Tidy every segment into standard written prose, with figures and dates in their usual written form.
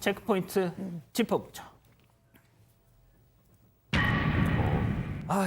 체크포인트 짚어보죠.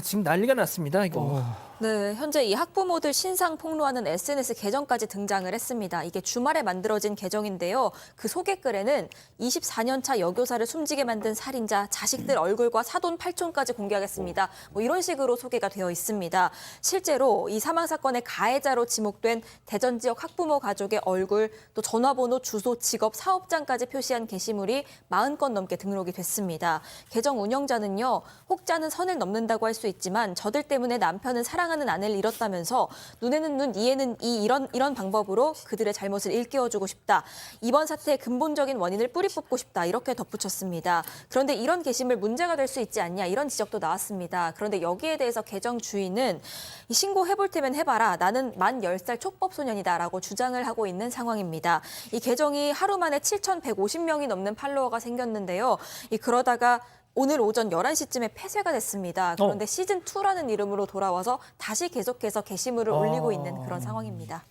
지금 난리가 났습니다, 이거. 네, 현재 이 학부모들 신상 폭로하는 SNS 계정까지 등장을 했습니다. 이게 주말에 만들어진 계정인데요. 그 소개글에는 24년 차 여교사를 숨지게 만든 살인자, 자식들 얼굴과 사돈 팔촌까지 공개하겠습니다. 뭐 이런 식으로 소개가 되어 있습니다. 실제로 이 사망 사건의 가해자로 지목된 대전 지역 학부모 가족의 얼굴, 또 전화번호, 주소, 직업, 사업장까지 표시한 게시물이 40건 넘게 등록이 됐습니다. 계정 운영자는요, 혹자는 선을 넘는다고 할 수 있지만 저들 때문에 남편은 사랑하는 아내를 잃었다면서 눈에는 눈, 이에는 이 이런 방법으로 그들의 잘못을 일깨워주고 싶다. 이번 사태의 근본적인 원인을 뿌리 뽑고 싶다. 이렇게 덧붙였습니다. 그런데 이런 게시물 문제가 될 수 있지 않냐 이런 지적도 나왔습니다. 그런데 여기에 대해서 계정 주인은 신고해볼 테면 해봐라. 나는 만 10살 촉법 소년이다라고 주장을 하고 있는 상황입니다. 이 계정이 하루 만에 7,150명이 넘는 팔로워가 생겼는데요. 그러다가 오늘 오전 11시쯤에 폐쇄가 됐습니다. 그런데 시즌2라는 이름으로 돌아와서 다시 계속해서 게시물을 올리고 있는 그런 상황입니다.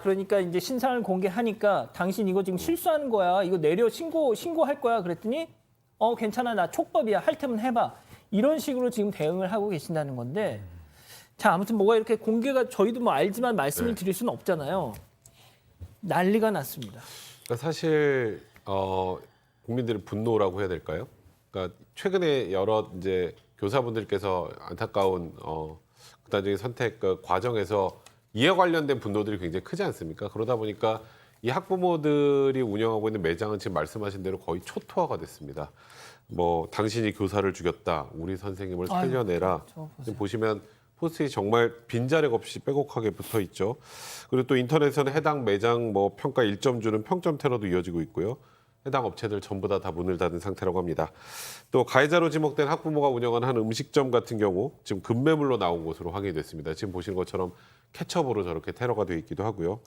그러니까 이제 신상을 공개하니까 당신 이거 지금 실수하는 거야. 이거 내려 신고할 거야. 그랬더니 괜찮아. 나 촉법이야. 할 테면 해봐. 이런 식으로 지금 대응을 하고 계신다는 건데 자, 아무튼 뭐가 이렇게 공개가 저희도 뭐 알지만 말씀을 드릴 수는 없잖아요. 난리가 났습니다. 그러니까 사실 국민들의 분노라고 해야 될까요? 그러니까 최근에 여러 이제 교사분들께서 안타까운 극단적인 선택 그 과정에서 이에 관련된 분노들이 굉장히 크지 않습니까? 그러다 보니까 이 학부모들이 운영하고 있는 매장은 지금 말씀하신 대로 거의 초토화가 됐습니다. 뭐 당신이 교사를 죽였다, 우리 선생님을 살려내라. 지금 보시면 포스트잇이 정말 빈자력 없이 빼곡하게 붙어 있죠. 그리고 또 인터넷에서는 해당 매장 뭐 평가 1점 주는 평점 테러도 이어지고 있고요. 해당 업체들 전부 다 문을 닫은 상태라고 합니다. 또 가해자로 지목된 학부모가 운영하는 한 음식점 같은 경우 지금 급매물로 나온 것으로 확인이 됐습니다. 지금 보시는 것처럼 케첩으로 저렇게 테러가 돼 있기도 하고요.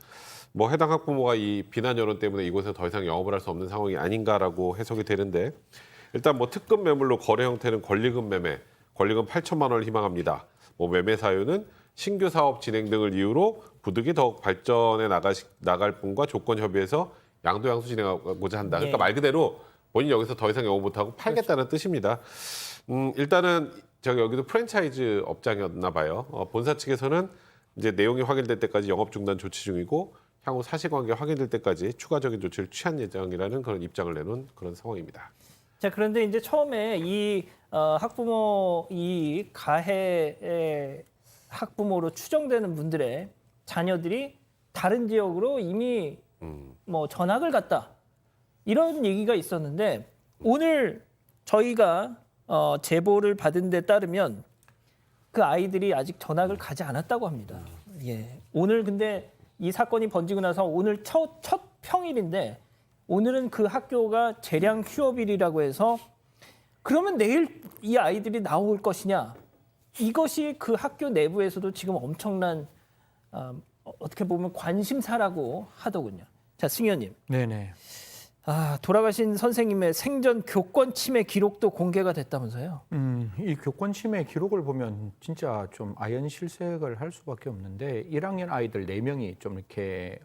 뭐 해당 학부모가 이 비난 여론 때문에 이곳에서 더 이상 영업을 할 수 없는 상황이 아닌가라고 해석이 되는데 일단 뭐 특급 매물로 거래 형태는 권리금 매매, 권리금 8천만 원을 희망합니다. 뭐 매매 사유는 신규 사업 진행 등을 이유로 부득이 더욱 발전해 나갈 분과 조건 협의해서 양도양수 진행하고자 한다. 그러니까 말 그대로 본인 여기서 더 이상 영업 못하고 팔겠다는 뜻입니다. 일단은 제가 여기도 프랜차이즈 업장이었나 봐요. 본사 측에서는 이제 내용이 확인될 때까지 영업 중단 조치 중이고 향후 사실관계 확인될 때까지 추가적인 조치를 취한 예정이라는 그런 입장을 내놓은 그런 상황입니다. 자, 그런데 이제 처음에 이 학부모 이 가해 학부모로 추정되는 분들의 자녀들이 다른 지역으로 이미 뭐 전학을 갔다 이런 얘기가 있었는데 오늘 저희가 제보를 받은 데 따르면 그 아이들이 아직 전학을 가지 않았다고 합니다. 예. 오늘 근데 이 사건이 번지고 나서 오늘 첫 평일인데 오늘은 그 학교가 재량 휴업일이라고 해서 그러면 내일 이 아이들이 나올 것이냐 이것이 그 학교 내부에서도 지금 엄청난 어떻게 보면 관심사라고 하더군요. 자, 승 의원님. 네네. 돌아가신 선생님의 생전 교권 침해 기록도 공개가 됐다면서요? 이 교권 침해 기록을 보면 진짜 좀 아연실색을 할 수밖에 없는데 1학년 아이들 4명이 좀 이렇게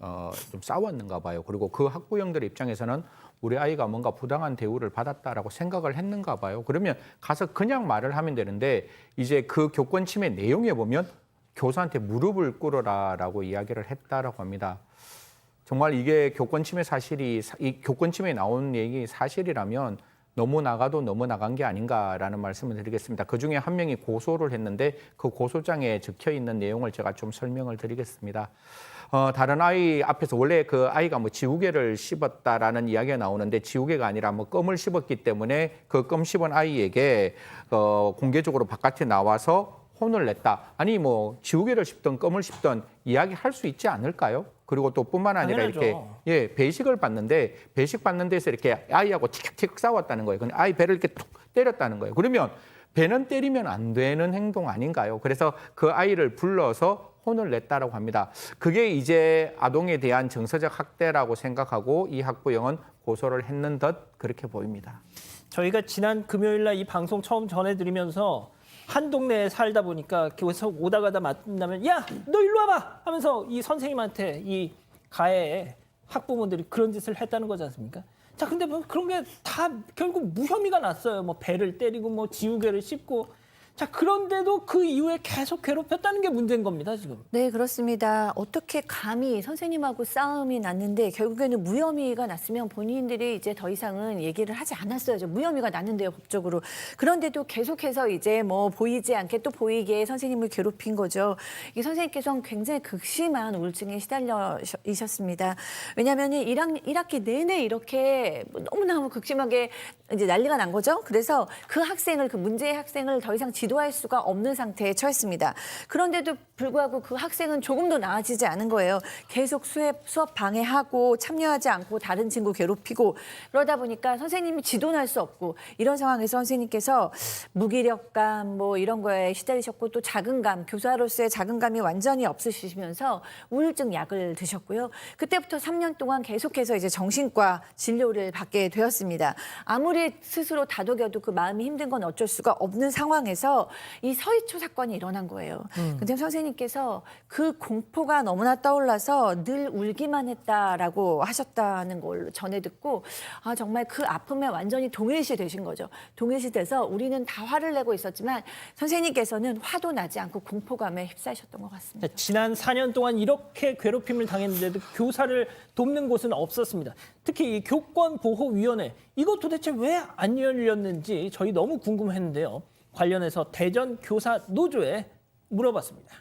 좀 싸웠는가 봐요. 그리고 그 학부형들 입장에서는 우리 아이가 뭔가 부당한 대우를 받았다라고 생각을 했는가 봐요. 그러면 가서 그냥 말을 하면 되는데 이제 그 교권 침해 내용에 보면 교사한테 무릎을 꿇어라라고 이야기를 했다라고 합니다. 정말 이게 교권 침해 사실이 이 교권 침해에 나온 얘기 사실이라면 너무 나가도 너무 나간 게 아닌가라는 말씀을 드리겠습니다. 그중에 한 명이 고소를 했는데 그 고소장에 적혀 있는 내용을 제가 좀 설명을 드리겠습니다. 다른 아이 앞에서 원래 그 아이가 뭐 지우개를 씹었다라는 이야기가 나오는데 지우개가 아니라 뭐 껌을 씹었기 때문에 그 껌 씹은 아이에게 공개적으로 바깥에 나와서 혼을 냈다. 아니 뭐 지우개를 씹던 껌을 씹던 이야기할 수 있지 않을까요? 그리고 또 뿐만 아니라 당연하죠. 이렇게 배식을 받는데 배식 받는 데서 이렇게 아이하고 티격태격 싸웠다는 거예요. 근데 아이 배를 이렇게 툭 때렸다는 거예요. 그러면 배는 때리면 안 되는 행동 아닌가요? 그래서 그 아이를 불러서 혼을 냈다라고 합니다. 그게 이제 아동에 대한 정서적 학대라고 생각하고 이 학부형은 고소를 했는 듯 그렇게 보입니다. 저희가 지난 금요일 날 이 방송 처음 전해드리면서 한 동네에 살다 보니까 교에서 오다 가다 만나면 야, 너 일로 와봐 하면서 이 선생님한테 이 가해 학부모들이 그런 짓을 했다는 거지 않습니까? 자, 근데 뭐 그런 게 다 결국 무혐의가 났어요. 뭐 배를 때리고 뭐 지우개를 씹고. 자, 그런데도 그 이후에 계속 괴롭혔다는 게 문제인 겁니다, 지금. 네, 그렇습니다. 어떻게 감히 선생님하고 싸움이 났는데 결국에는 무혐의가 났으면 본인들이 이제 더 이상은 얘기를 하지 않았어야죠. 무혐의가 났는데요, 법적으로. 그런데도 계속해서 이제 뭐 보이지 않게 또 보이게 선생님을 괴롭힌 거죠. 이 선생님께서는 굉장히 극심한 우울증에 시달리셨습니다. 왜냐하면 1학기 내내 이렇게 너무너무 극심하게 이제 난리가 난 거죠. 그래서 그 학생을, 그 문제의 학생을 더 이상 지도할 수가 없는 상태에 처했습니다. 그런데도 불구하고 그 학생은 조금도 나아지지 않은 거예요. 계속 수업 방해하고 참여하지 않고 다른 친구 괴롭히고 그러다 보니까 선생님이 지도는 할 수 없고 이런 상황에서 선생님께서 무기력감 뭐 이런 거에 시달리셨고 또 자긍감, 교사로서의 자긍감이 완전히 없으시면서 우울증 약을 드셨고요. 그때부터 3년 동안 계속해서 이제 정신과 진료를 받게 되었습니다. 아무리 스스로 다독여도 그 마음이 힘든 건 어쩔 수가 없는 상황에서 이 서희초 사건이 일어난 거예요. 근데 선생님께서 그 공포가 너무나 떠올라서 늘 울기만 했다라고 하셨다는 걸 전해 듣고 아, 정말 그 아픔에 완전히 동일시 되신 거죠. 동일시 돼서 우리는 다 화를 내고 있었지만 선생님께서는 화도 나지 않고 공포감에 휩싸이셨던 것 같습니다. 자, 지난 4년 동안 이렇게 괴롭힘을 당했는데도 교사를 돕는 곳은 없었습니다. 특히 이 교권보호위원회, 이거 도대체 왜 안 열렸는지 저희 너무 궁금했는데요. 관련해서 대전 교사 노조에 물어봤습니다.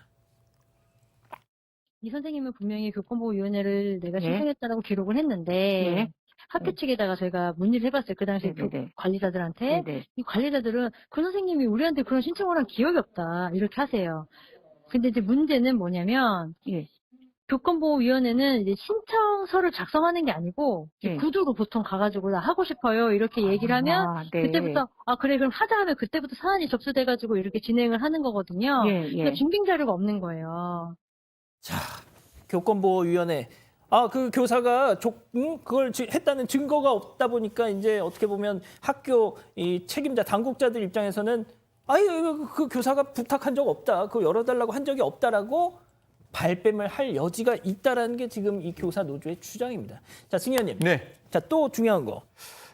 이 선생님은 분명히 교권보호위원회를 내가 네. 신청했다라고 기록을 했는데 네. 학교 측에다가 저희가 문의를 해봤어요. 그 당시 네네네. 관리자들한테. 네네. 이 관리자들은 그 선생님이 우리한테 그런 신청을 한 기억이 없다 이렇게 하세요. 근데 이제 문제는 뭐냐면 예. 교권보호위원회는 이제 신청서를 작성하는 게 아니고 네. 구두로 보통 가가지고 나 하고 싶어요 이렇게 얘기를 하면 네. 그때부터 아 그래 그럼 하자 하면 그때부터 사안이 접수돼가지고 이렇게 진행을 하는 거거든요. 예, 예. 그러니까 증빙 자료가 없는 거예요. 자, 교권보호위원회. 아, 그 교사가 그걸 했다는 증거가 없다 보니까 이제 어떻게 보면 학교 이 책임자, 당국자들 입장에서는 아유, 그 교사가 부탁한 적 없다. 그거 열어달라고 한 적이 없다라고 발뺌을 할 여지가 있다라는 게 지금 이 교사 노조의 주장입니다. 자, 승현님. 네. 자, 또 중요한 거.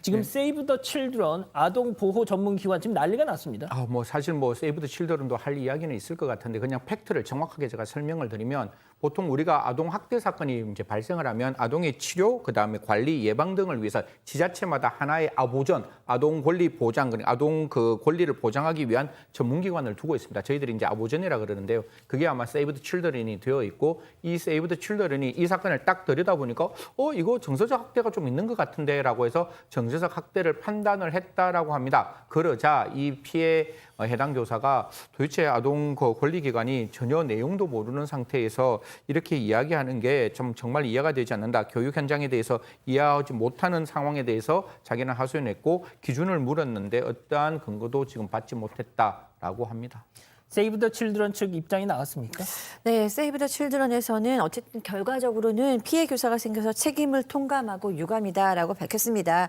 지금 세이브 더 칠드런 아동 보호 전문 기관 지금 난리가 났습니다. 뭐 사실 뭐 세이브 더 칠드런도 할 이야기는 있을 것 같은데 그냥 팩트를 정확하게 제가 설명을 드리면 보통 우리가 아동 학대 사건이 이제 발생을 하면 아동의 치료, 그다음에 관리, 예방 등을 위해서 지자체마다 하나의 아보전, 아동 권리 보장, 아동 그 권리를 보장하기 위한 전문 기관을 두고 있습니다. 저희들이 이제 아보전이라 그러는데요. 그게 아마 세이브 더 칠드런이 되어 있고 이 세이브 더 칠드런이 이 사건을 딱 들여다보니까 이거 정서적 학대가 좀 있는 것 같은데라고 해서 정서적 학대를 판단을 했다라고 합니다. 그러자 이 피해 해당 교사가 도대체 아동 권리기관이 전혀 내용도 모르는 상태에서 이렇게 이야기하는 게 좀 정말 이해가 되지 않는다. 교육 현장에 대해서 이해하지 못하는 상황에 대해서 자기는 하소연했고 기준을 물었는데 어떠한 근거도 지금 받지 못했다라고 합니다. 세이브 더 칠드런 측 입장이 나왔습니까? 네, 세이브 더 칠드런에서는 어쨌든 결과적으로는 피해 교사가 생겨서 책임을 통감하고 유감이다라고 밝혔습니다.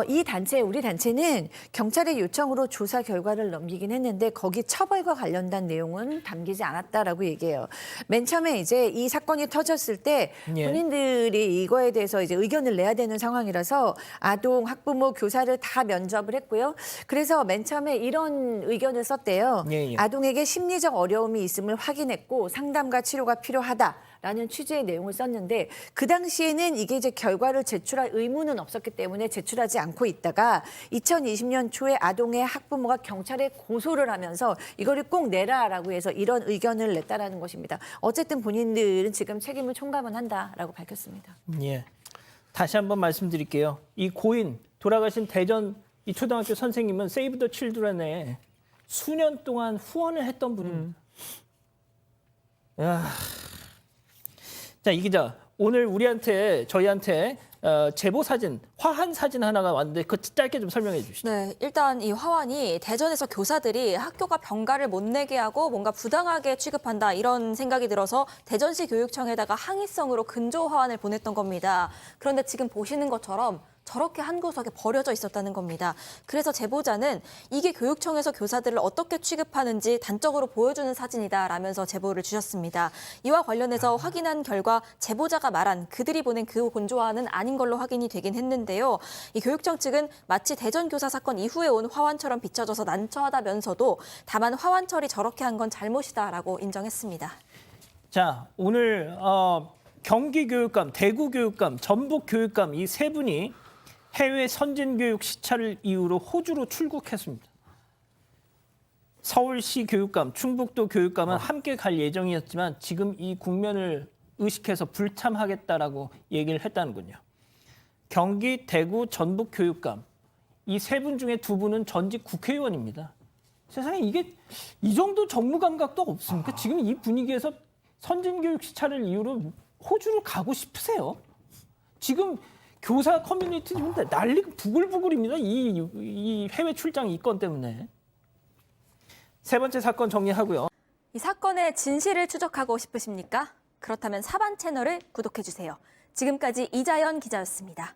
이 단체, 우리 단체는 경찰의 요청으로 조사 결과를 넘기긴 했는데 거기 처벌과 관련된 내용은 담기지 않았다라고 얘기해요. 맨 처음에 이제 이 사건이 터졌을 때 예. 본인들이 이거에 대해서 이제 의견을 내야 되는 상황이라서 아동, 학부모, 교사를 다 면접을 했고요. 그래서 맨 처음에 이런 의견을 썼대요. 예, 예. 아동에게 심리적 어려움이 있음을 확인했고 상담과 치료가 필요하다라는 취지의 내용을 썼는데 그 당시에는 이게 이제 결과를 제출할 의무는 없었기 때문에 제출하지 않고 있다가 2020년 초에 아동의 학부모가 경찰에 고소를 하면서 이거를 꼭 내라라고 해서 이런 의견을 냈다라는 것입니다. 어쨌든 본인들은 지금 책임을 총감은 한다라고 밝혔습니다. 예. 다시 한번 말씀드릴게요. 이 고인, 돌아가신 대전 이 초등학교 선생님은 세이브 더 칠드런에 수년 동안 후원을 했던 분입니다. 야. 자, 이 기자, 오늘 저희한테 제보 사진, 화한 사진 하나가 왔는데 그 짧게 좀 설명해 주시죠. 네, 일단 이 화환이 대전에서 교사들이 학교가 병가를 못 내게 하고 뭔가 부당하게 취급한다 이런 생각이 들어서 대전시 교육청에다가 항의성으로 근조 화환을 보냈던 겁니다. 그런데 지금 보시는 것처럼 저렇게 한 구석에 버려져 있었다는 겁니다. 그래서 제보자는 이게 교육청에서 교사들을 어떻게 취급하는지 단적으로 보여주는 사진이다라면서 제보를 주셨습니다. 이와 관련해서 확인한 결과 제보자가 말한 그들이 보낸 그 건조화는 아닌 걸로 확인이 되긴 했는데 했는데요. 이 교육청 측은 마치 대전 교사 사건 이후에 온 화환처럼 비춰져서 난처하다면서도 다만 화환철이 저렇게 한 건 잘못이다라고 인정했습니다. 자, 오늘 경기 교육감, 대구 교육감, 전북 교육감 이 세 분이 해외 선진 교육 시찰을 이유로 호주로 출국했습니다. 서울시 교육감, 충북도 교육감은 함께 갈 예정이었지만 지금 이 국면을 의식해서 불참하겠다라고 얘기를 했다는군요. 경기, 대구, 전북 교육감 이 세 분 중에 두 분은 전직 국회의원입니다. 세상에 이게 이 정도 정무 감각도 없습니까? 지금 이 분위기에서 선진교육 시찰을 이유로 호주를 가고 싶으세요? 지금 교사 커뮤니티 지금 난리가 부글부글입니다. 이 해외 출장 이 건 때문에. 세 번째 사건 정리하고요. 이 사건의 진실을 추적하고 싶으십니까? 그렇다면 사반 채널을 구독해 주세요. 지금까지 이자연 기자였습니다.